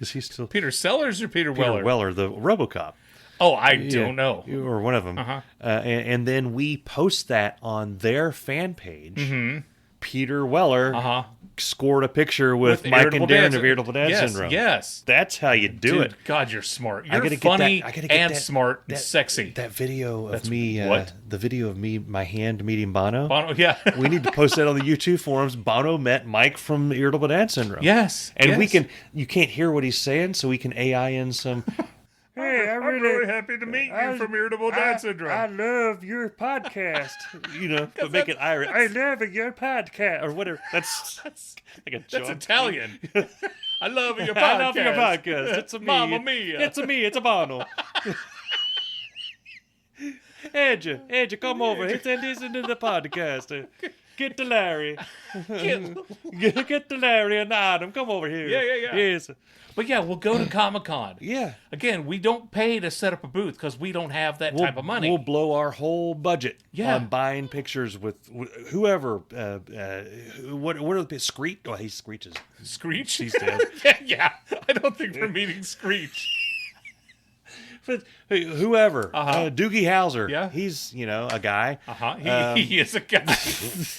Is he still? Peter Sellers or Peter Weller? Peter Weller, the RoboCop. Oh, I don't know. Or one of them. And then we post that on their fan page. Peter Weller scored a picture with Mike and Darin of Irritable Dad Syndrome. Yes. That's how you do it. God, you're smart. You're funny and smart and sexy. That video of me, the video of me, my hand meeting Bono. Bono, yeah. We need to post that on the YouTube forums. Bono met Mike from Irritable Dad Syndrome. Yes. And you can't hear what he's saying, so we can AI in some... Hey, I'm really happy to meet you from Irritable Dad Syndrome. I love your podcast. But make it Irish. I love your podcast. Or whatever. That's like a joke. That's Italian. I love your podcast. I love your podcast. It's a me. Mamma mia. It's a me. It's a Bono. Edge, come over. Listen to the podcast. Get the Larry. Get the Larry and Adam. Come over here. Yeah. Yes. But yeah, we'll go to Comic-Con. Yeah. Again, we don't pay to set up a booth because we don't have that type of money. We'll blow our whole budget on buying pictures with whoever. What are the Screech? Oh, he screeches. Screech? He's dead. Yeah. I don't think we're meeting Screech. But whoever, Doogie Howser, he's a guy. He is a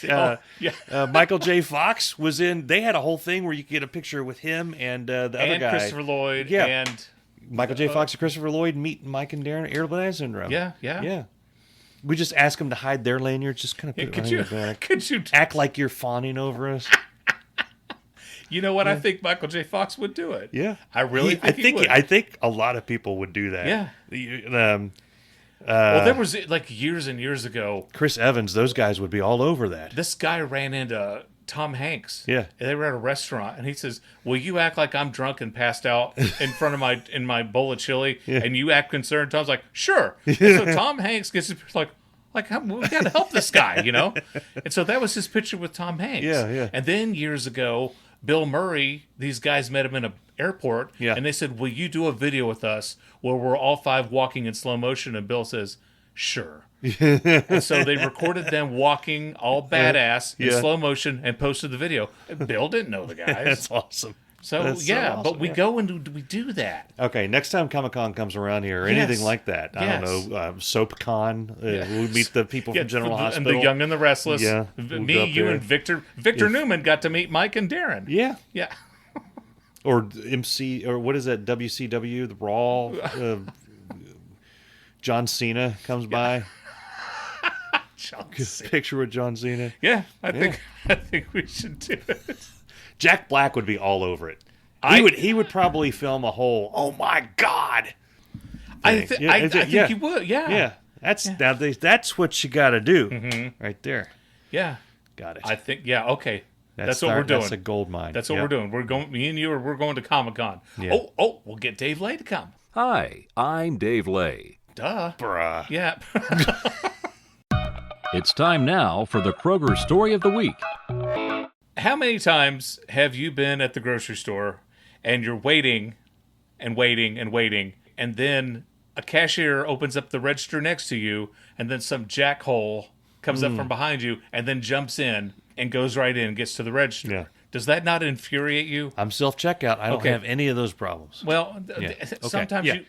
guy. Michael J. Fox was in. They had a whole thing where you could get a picture with him and the other guy, Christopher Lloyd, and Michael J. Fox and Christopher Lloyd meet Mike and Darin, Irritable Dad Syndrome. Yeah. We just ask them to hide their lanyards. Just kind of put it behind their back. Could you act like you're fawning over us? You know what? I think Michael J. Fox would do it. Yeah, I really think he would. I think a lot of people would do that. Yeah. Well, there was like years and years ago. Chris Evans, those guys would be all over that. This guy ran into Tom Hanks. Yeah. And they were at a restaurant, and he says, "Will you act like I'm drunk and passed out in front of my bowl of chili, and you act concerned?" Tom's like, "Sure." And so Tom Hanks gets like, we got to help this guy, And so that was his picture with Tom Hanks. Yeah. And then years ago, Bill Murray, these guys met him in an airport, and they said, "Will you do a video with us where we're all 5 walking in slow motion?" And Bill says, "Sure." And so they recorded them walking all badass in slow motion and posted the video. Bill didn't know the guys. That's awesome. So awesome, but we go and we do that. Okay, next time Comic-Con comes around here, or anything like that, I don't know, SoapCon, we meet the people from General Hospital. And the Young and the Restless. Yeah. Me, you, and Victor Newman got to meet Mike and Darin. Yeah. Yeah. Or MC, or what is that, WCW, the Raw, John Cena comes by. Picture with John Cena. Yeah, I think we should do it. Jack Black would be all over it. He would probably film a whole "oh my god" I think he would. Yeah. That's what you got to do right there. Yeah. Got it. I think okay. That's what we're doing. That's a gold mine. That's what we're doing. Me and you we're going to Comic-Con. Yeah. We'll get Dave Lay to come. Hi, I'm Dave Lay. Duh. Bruh. Yeah. It's time now for the Kroger Story of the Week. How many times have you been at the grocery store and you're waiting and waiting and waiting, and then a cashier opens up the register next to you, and then some jackhole comes up from behind you and then jumps in and goes right in and gets to the register? Yeah. Does that not infuriate you? I'm self-checkout. I don't have any of those problems. Well, sometimes you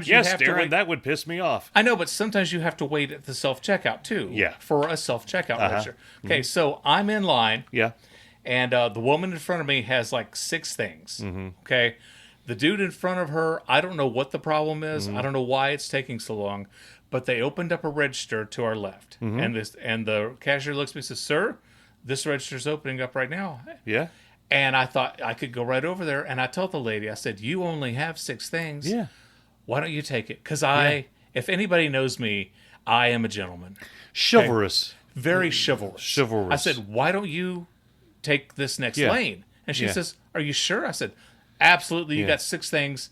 yes, have to Darin, wait. that would piss me off. I know, but sometimes you have to wait at the self-checkout too. Yeah. For a self-checkout register. Okay, so I'm in line. Yeah. And the woman in front of me has like 6 things. Okay. The dude in front of her, I don't know what the problem is. I don't know why it's taking so long. But they opened up a register to our left. And the cashier looks at me and says, "Sir, this register's opening up right now." Yeah. And I thought I could go right over there. And I told the lady, I said, "You only have 6 things. Yeah. Why don't you take it?" Because if anybody knows me, I am a gentleman. Chivalrous. Okay? Very chivalrous. Chivalrous. I said, "Why don't you take this next lane?" And she says, "Are you sure?" I said, "Absolutely. You got 6 things.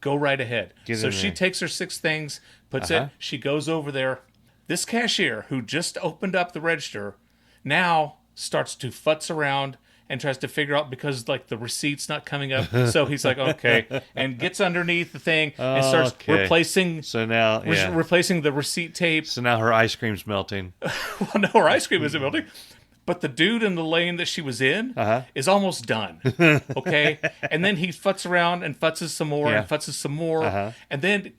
Go right ahead." So she takes her 6 things, puts it. She goes over there. This cashier who just opened up the register now starts to futz around and tries to figure out, because like the receipt's not coming up. So he's like, okay, and gets underneath the thing and starts replacing. So now, replacing the receipt tape. So now her ice cream's melting. Well, no, her ice cream isn't melting. But the dude in the lane that she was in is almost done. Okay? And then he futzes around and futzes some more and futzes some more. And then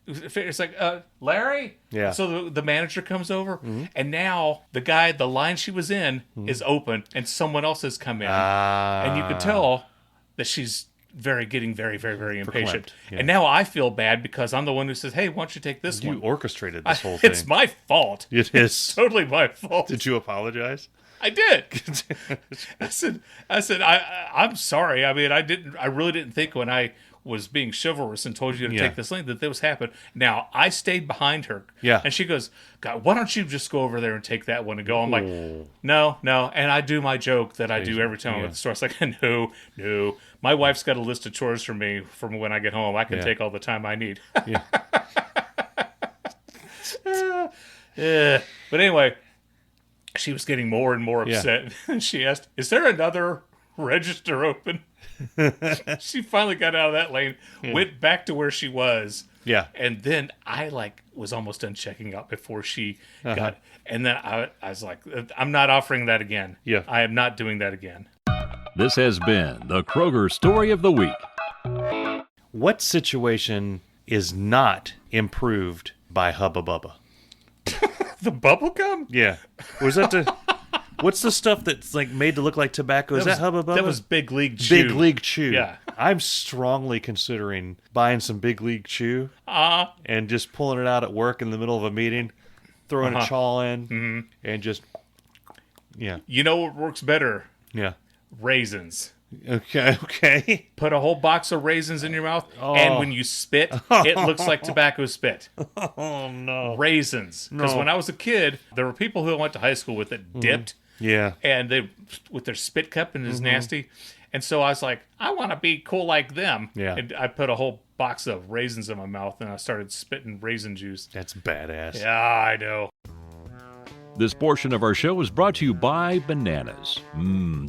it's like, Larry? Yeah. So the manager comes over, and now the line she was in is open, and someone else has come in. And you could tell that she's getting very, very, very impatient. Yeah. And now I feel bad because I'm the one who says, "Hey, why don't you take this one?" You orchestrated this whole thing. It's my fault. It is. Totally my fault. Did you apologize? I did. I said, I'm sorry. I mean, I really didn't think when I was being chivalrous and told you to take this lane that was happened. Now, I stayed behind her. Yeah. And she goes, "God, why don't you just go over there and take that one and go?" I'm like, no. And I do my joke that I do every time I'm at the store. It's like, no. My wife's got a list of chores for me from when I get home. I can take all the time I need. Yeah. But anyway, she was getting more and more upset. And she asked, "Is there another register open?" She finally got out of that lane, went back to where she was. Yeah. And then I was almost done checking out before she got. And then I was like, "I'm not offering that again. Yeah. I am not doing that again." This has been the Kroger Story of the Week. What situation is not improved by Hubba Bubba? The bubble gum? Yeah. Was that what's the stuff that's like made to look like tobacco? Is that Hubba Bubba? That was Big League Chew. Big League Chew. Yeah. I'm strongly considering buying some Big League Chew and just pulling it out at work in the middle of a meeting, throwing a chaw in, and just, You know what works better? Yeah. Raisins. Okay. Put a whole box of raisins in your mouth, and when you spit, it looks like tobacco spit. Oh, no. Raisins. Because when I was a kid, there were people who I went to high school with that dipped. Yeah. And they, with their spit cup, and it was nasty. And so I was like, I want to be cool like them. Yeah. And I put a whole box of raisins in my mouth, and I started spitting raisin juice. That's badass. Yeah, I know. This portion of our show is brought to you by bananas.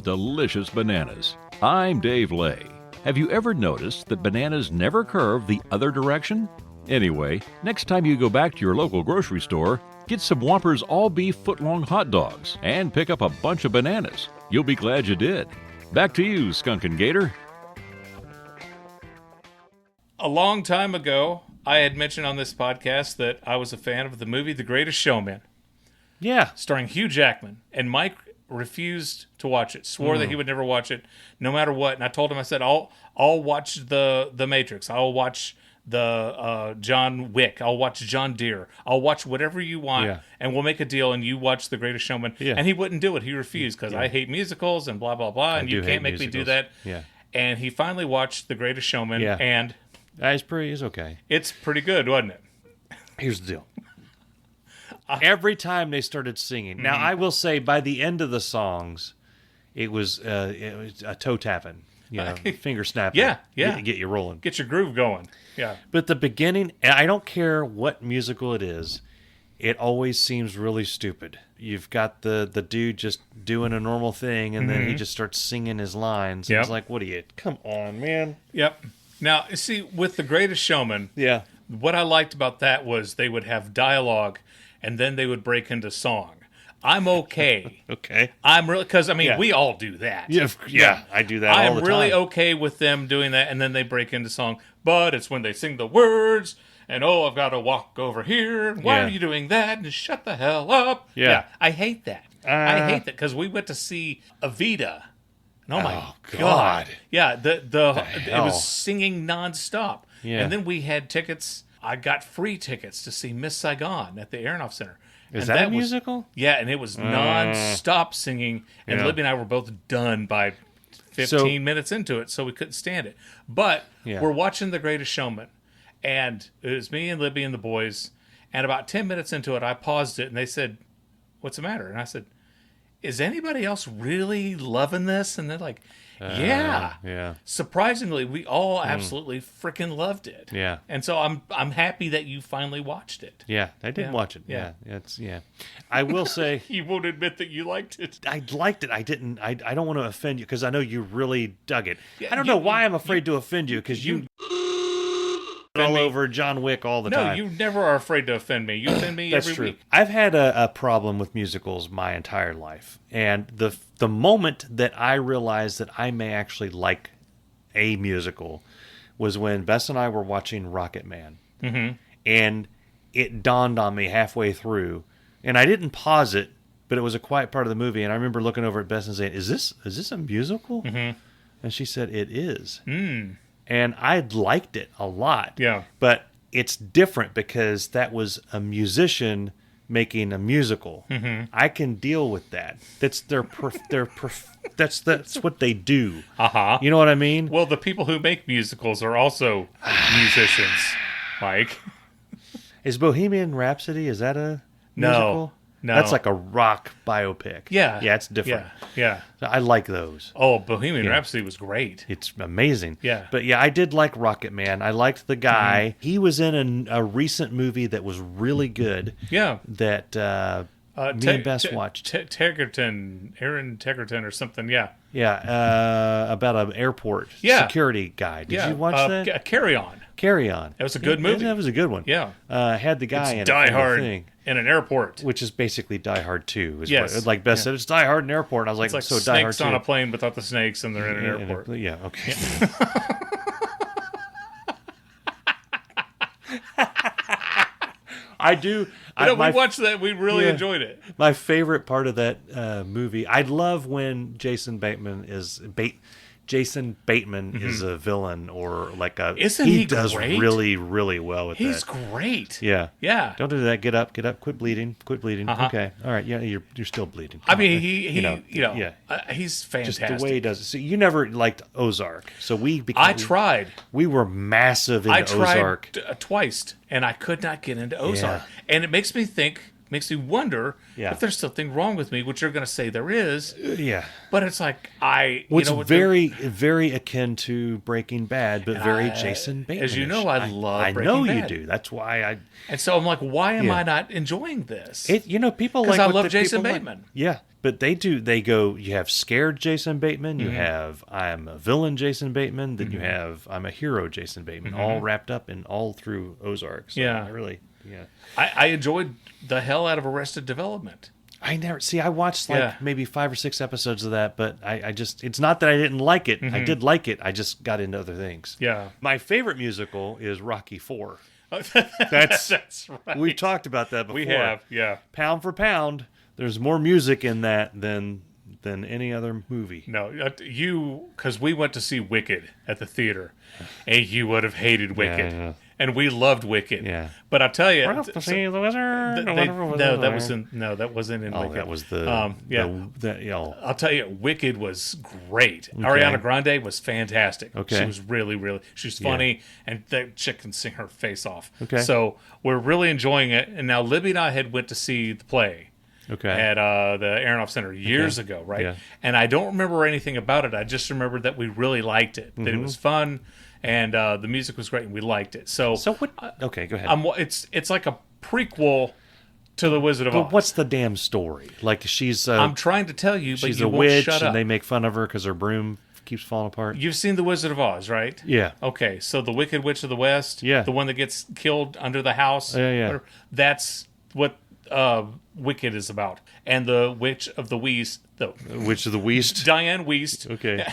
Delicious bananas. I'm Dave Lay. Have you ever noticed that bananas never curve the other direction? Anyway, next time you go back to your local grocery store, get some Whoppers all-beef foot-long hot dogs and pick up a bunch of bananas. You'll be glad you did. Back to you, Skunk and Gator. A long time ago, I had mentioned on this podcast that I was a fan of the movie The Greatest Showman. Yeah. Starring Hugh Jackman. And Mike refused to watch it, swore that he would never watch it, no matter what. And I told him, I said, I'll watch the Matrix. I'll watch the John Wick. I'll watch John Deere. I'll watch whatever you want, and we'll make a deal, and you watch The Greatest Showman. Yeah. And he wouldn't do it. He refused, because I hate musicals and blah, blah, blah, and you can't make me do that. Yeah. And he finally watched The Greatest Showman, and it's okay. It's pretty good, wasn't it? Here's the deal. Every time they started singing. Now, I will say, by the end of the songs, it was a toe tapping, finger snapping. Yeah. Get you rolling. Get your groove going. Yeah. But the beginning, and I don't care what musical it is, it always seems really stupid. You've got the dude just doing a normal thing, and then he just starts singing his lines. And it's like, what are you? Come on, man. Yep. Now, see, with The Greatest Showman, what I liked about that was they would have dialogue, and then they would break into song. I'm okay. Okay. I'm really, because, I mean, we all do that. Yeah, I do that all the time. I'm really okay with them doing that, and then they break into song. But it's when they sing the words, and I've got to walk over here. Why are you doing that? And shut the hell up. Yeah. I hate that. I hate that, because we went to see Evita. And oh my God. Yeah, it was singing nonstop. Yeah. And then we had tickets. I got free tickets to see Miss Saigon at the Aronoff Center. Is that a musical? Yeah, and it was non-stop singing, and Libby and I were both done by 15 minutes into it, so we couldn't stand it. But we're watching The Greatest Showman, and it was me and Libby and the boys, and about 10 minutes into it, I paused it, and they said, "What's the matter?" And I said, "Is anybody else really loving this?" And they're like, yeah. Surprisingly, we all absolutely freaking loved it. Yeah. And so I'm happy that you finally watched it. Yeah, I did watch it. Yeah. I will say you won't admit that you liked it. I liked it. I didn't. I don't want to offend you because I know you really dug it. I don't know why I'm afraid to offend you because you all over John Wick all the time. No, you never are afraid to offend me. You offend me every week. I've had a problem with musicals my entire life. And the moment that I realized that I may actually like a musical was when Bess and I were watching Rocket Man. Mm-hmm. And it dawned on me halfway through. And I didn't pause it, but it was a quiet part of the movie. And I remember looking over at Bess and saying, is this a musical? Mm-hmm. And she said, it is. Mm. And I liked it a lot. Yeah. But it's different because that was a musician making a musical. Mm-hmm. I can deal with that. That's that's what they do. Uh-huh. You know what I mean? Well, the people who make musicals are also musicians, Mike. Is Bohemian Rhapsody, is that a musical? No. That's like a rock biopic. Yeah. Yeah, it's different. Yeah. So I like those. Oh, Bohemian Rhapsody was great. It's amazing. Yeah. But yeah, I did like Rocket Man. I liked the guy. Mm-hmm. He was in a recent movie that was really good. Yeah. That me and Bess watched. Aaron Tegerton or something, yeah. Yeah, about an airport security guy. Did you watch that? Carry On. That was a good movie. That was a good one. Yeah. Had the guy in Die it. Hard in an airport. Which is basically Die Hard 2. Yes. Like Bess said, it's Die Hard in an airport. And I was like, so Die Hard 2. Snakes on a plane without the snakes and they're in an airport. Yeah, okay. I do. We watched that. We really enjoyed it. My favorite part of that movie, I love when Jason Bateman is a villain or like a. Isn't he does great? Really, really well with that. He's great. Yeah. Yeah. Don't do that. Get up. Quit bleeding. Uh-huh. Okay. All right. Yeah, you're still bleeding. I mean, he's fantastic. Just the way he does it. So you never liked Ozark. So I tried. We were massive into Ozark. I tried twice, and I could not get into Ozark. Yeah. And it makes me wonder if there's something wrong with me, which you're going to say there is. Yeah. But it's like, very, very akin to Breaking Bad, but very Jason Bateman. As you know, I love Breaking Bad. I know you do. That's why And so I'm like, why am I not enjoying this? People like... Because I love Jason Bateman. Like. Yeah. But they do. They go, you have scared Jason Bateman. You have I'm a villain Jason Bateman. Then you have I'm a hero Jason Bateman. All wrapped up in all through Ozark. So I really... Yeah, I enjoyed the hell out of Arrested Development. I watched maybe 5 or 6 episodes of that, but I just, it's not that I didn't like it. Mm-hmm. I did like it. I just got into other things. Yeah. My favorite musical is Rocky IV. That's right. We've talked about that before. We have, yeah. Pound for pound, there's more music in that than any other movie. No, because we went to see Wicked at the theater, and you would have hated Wicked. Yeah. And we loved Wicked. Yeah. But I'll tell you, that wasn't in Wicked. That was the I'll tell you, Wicked was great. Okay. Ariana Grande was fantastic. Okay. She was really she was funny, and that chick can sing her face off. Okay. So we're really enjoying it. And now Libby and I went to see the play. at the Aronoff Center years ago, right? Yeah. And I don't remember anything about it. I just remember that we really liked it, that it was fun, and the music was great, and we liked it. So what? Okay, go ahead. It's like a prequel to The Wizard of Oz. But what's the damn story? Like she's I'm trying to tell you, but she's you a won't witch, shut and up. they make fun of her because her broom keeps falling apart. You've seen The Wizard of Oz, right? Yeah. Okay, so the Wicked Witch of the West, Yeah. the one that gets killed under the house, Yeah. that's what Wicked is about. And the Witch of the West, Witch of the West. Diane West. Okay.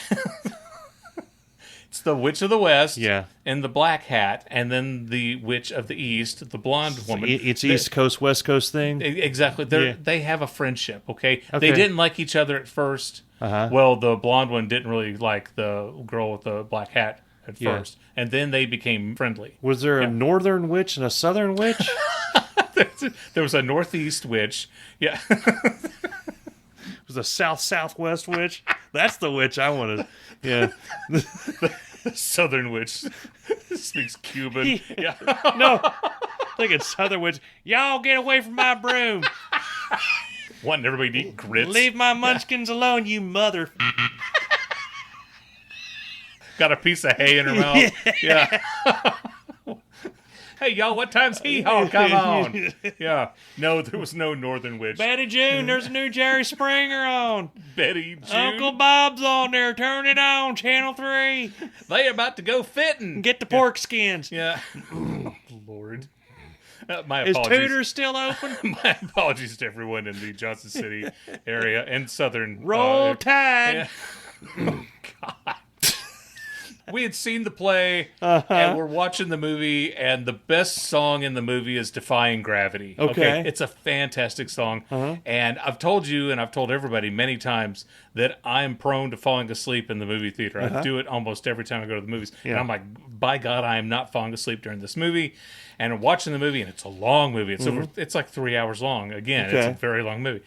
It's the Witch of the West, Yeah. and the black hat, and then the Witch of the East, the blonde woman. It's East Coast, West Coast thing. Exactly. They have a friendship, okay? They Okay. didn't like each other at first. Well, the blonde one didn't really like the girl with the black hat at first. And then they became friendly. Was there a northern witch and a southern witch? There was a northeast witch. Yeah. Was a southwest witch? That's the witch I wanted. Yeah. Southern witch speaks Cuban. Yeah. No. I think it's southern witch. Y'all get away from my broom. Wanting everybody to eat grits. Leave my munchkins alone, you mother. Got a piece of hay in her mouth. Yeah. Hey, y'all, what time's hee-haw? Come on. Yeah. No, there was no northern witch. Betty June, there's a new Jerry Springer on. Betty June. Uncle Bob's on there. Turn it on, Channel 3. They about to go fitting. Get the pork skins. Yeah. Lord. My Is apologies. Tudor still open? My apologies to everyone in the Johnson City area and southern. Roll Tide. Yeah. God. We had seen the play, and we're watching the movie, and the best song in the movie is Defying Gravity. Okay. It's a fantastic song, and I've told you, and I've told everybody many times, that I'm prone to falling asleep in the movie theater. I do it almost every time I go to the movies. Yeah. And I'm like, by God, I am not falling asleep during this movie. And I'm watching the movie, and it's a long movie. It's like 3 hours long. Again, it's a very long movie.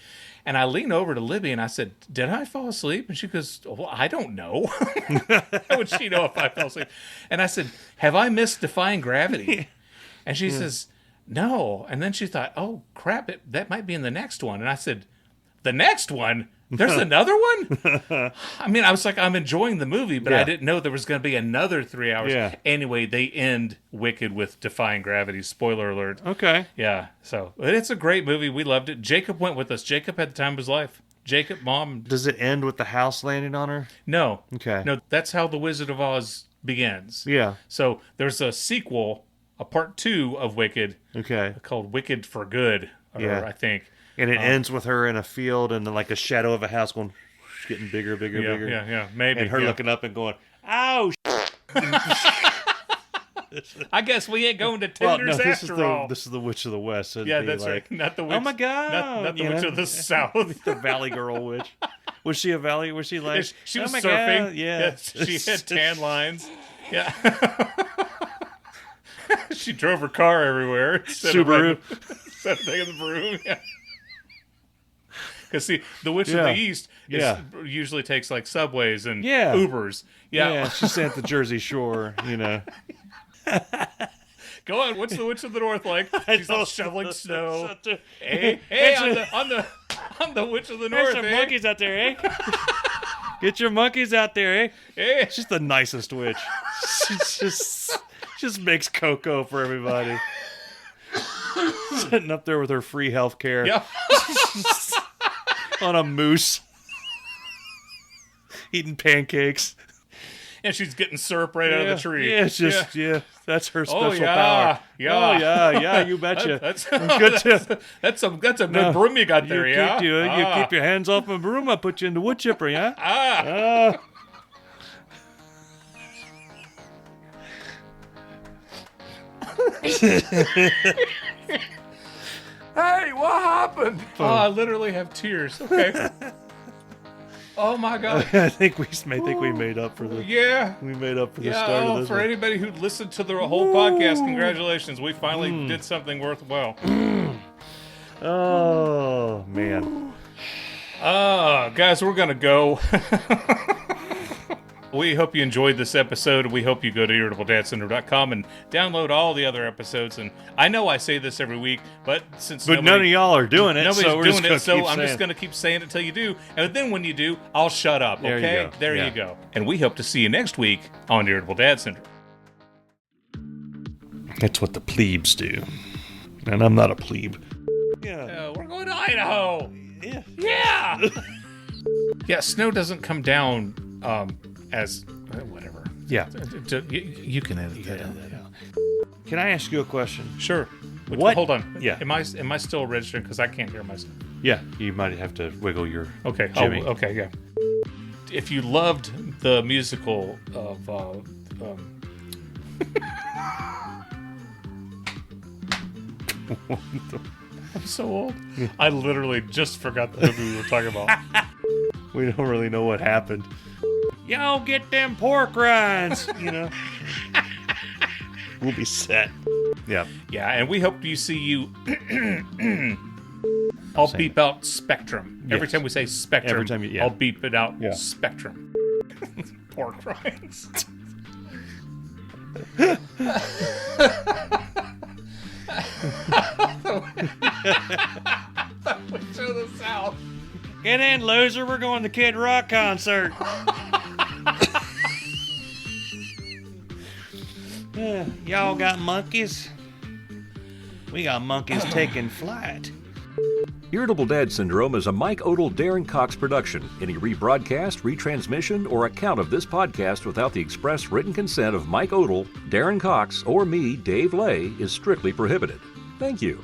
And I lean over to Libby and I said, "Did I fall asleep?" And she goes, "Well, I don't know." How would she know if I fell asleep? And I said, "Have I missed Defying Gravity?" And she says, "No." And then she thought, "Oh, crap, that might be in the next one." And I said, "The next one? There's another one?" I mean, I was like, I'm enjoying the movie, but I didn't know there was going to be another 3 hours. Yeah. Anyway, they end Wicked with Defying Gravity. Spoiler alert. Okay. Yeah, so but it's a great movie. We loved it. Jacob went with us. Jacob had the time of his life. Jacob, Mom. Does it end with the house landing on her? No. Okay. No, that's how The Wizard of Oz begins. Yeah. So there's a sequel, a part 2 of Wicked Okay. called Wicked for Good, Yeah. I think. And it ends with her in a field and then like a shadow of a house going, getting bigger, bigger, Yeah, bigger. yeah, maybe. And her yeah. looking up and going, "Ow!" I guess we ain't going to Well, Tenders no, this is after all. this is the Witch of the West. So it'd Yeah, be that's like, right. Not the witch. Oh my God! Not the you witch know? of the South. The Valley Girl Witch. Was she a Valley? Was she like? She "Oh was my surfing. God," yeah. She had tan lines. Yeah. She drove her car everywhere. Subaru. Instead of taking the broom. Yeah. Because see, the Witch of Yeah. the East usually takes like subways and Yeah. Ubers. Yeah. Yeah, she's at the Jersey Shore, you know. Go on. What's the Witch of the North like? She's all shoveling snow. Hey, It's I'm the Witch of the There's North. some eh? monkeys out there, eh? Get your monkeys out there, eh? Hey. She's the nicest witch. She just makes cocoa for everybody. Sitting up there with her free health care Yeah. on a moose. Eating pancakes. And she's getting syrup right out of the tree. Yeah, it's just, that's her special Oh, yeah. power. Yeah. Oh, yeah, you betcha. That's Good tip. that's a good broom you got there, yeah? You keep your hands off my broom, I'll put you in the wood chipper, yeah? Hey, what happened? Oh, I literally have tears. Okay. Oh my God. I think we made up for the Yeah. we made up for the Yeah, start of this for one. anybody who listened to the whole podcast, congratulations. We finally did something worthwhile. Oh man. Guys, we're going to go. We hope you enjoyed this episode. We hope you go to irritabledadsyndrome.com and download all the other episodes. And I know I say this every week, but none of y'all are doing it. Nobody's so we're doing just it, so I'm saying. just going to keep saying it till you do. And then when you do, I'll shut up, There you okay? go. There Yeah. you go. And we hope to see you next week on Irritable Dad Syndrome. That's what the plebes do. And I'm not a plebe. Yeah. We're going to Idaho. Yeah. Yeah. Yeah, snow doesn't come down as whatever. Yeah. You can edit that out. Can I ask you a question? Sure. What? Hold on. Yeah. Am I still registering? Because I can't hear myself. Yeah, you might have to wiggle your Okay. Jimmy. Oh, okay. Yeah. If you loved the musical of I'm so old. I literally just forgot the movie we were talking about. We don't really know what happened. Y'all get them pork rinds, We'll be set. Yeah. Yeah, and we hope you see you. I'll beep out Spectrum. Every Yes. time we say Spectrum, Every time I'll beep it out Yeah. Spectrum. Pork rinds. To the south. Get in, loser. We're going to the Kid Rock concert. Y'all got monkeys? We got monkeys taking flight. Irritable Dad Syndrome is a Mike Odell Darin Cox production. Any rebroadcast, retransmission, or account of this podcast without the express written consent of Mike Odell, Darin Cox, or me, Dave Lay, is strictly prohibited. Thank you.